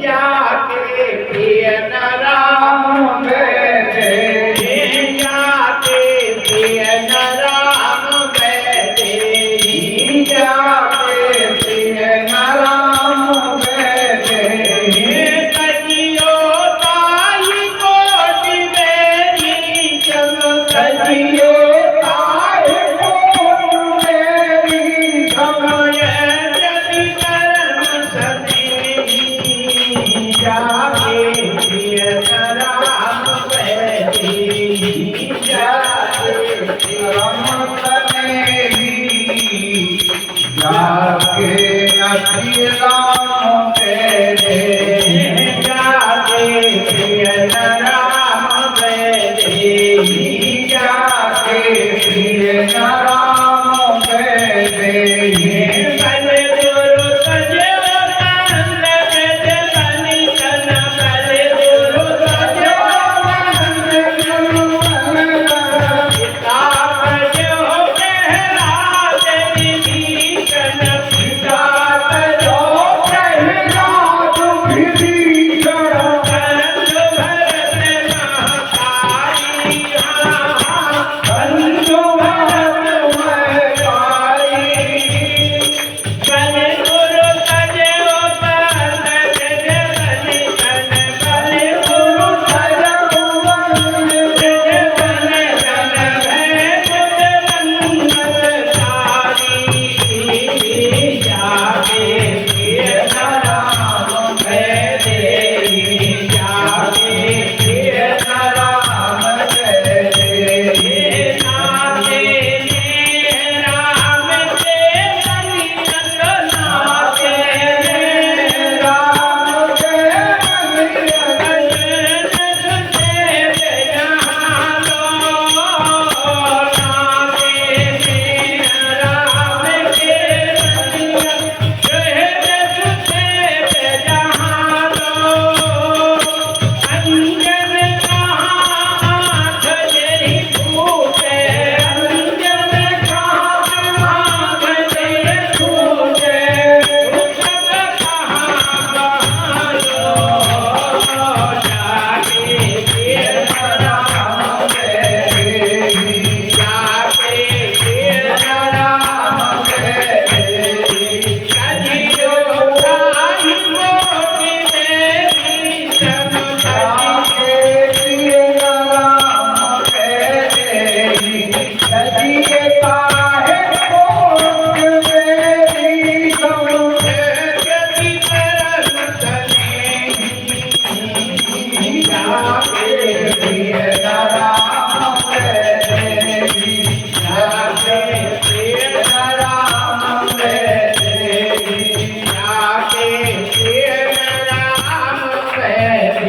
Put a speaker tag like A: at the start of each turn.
A: जाके प्रिय राम बैठे जाके प्रिय राम बैठे जाके प्रिय राम बैठे कजियो ताई कोटि मेरी चल कजियो ताई कोटि मेरी समय जति करम सती जाके प्रिय राम बैठे जाके राम सनेही जाके अति राम बैठे जाके प्रिय राम बैठे जाके प्रिय राम बैठे भले गुरु सजो नंद बेटे बनी कन भले गुरु सजो नंद गुरु पिता सजो कहला देवी कन पिता सजो कहला देवी कन कंद भरत महतारी कंद भरत महतारी भले गुरु सजो नंद बेटे बनी कन भले गुरु सजो नंद बेटे बनी कन है बुद्ध मंगल सारी जाके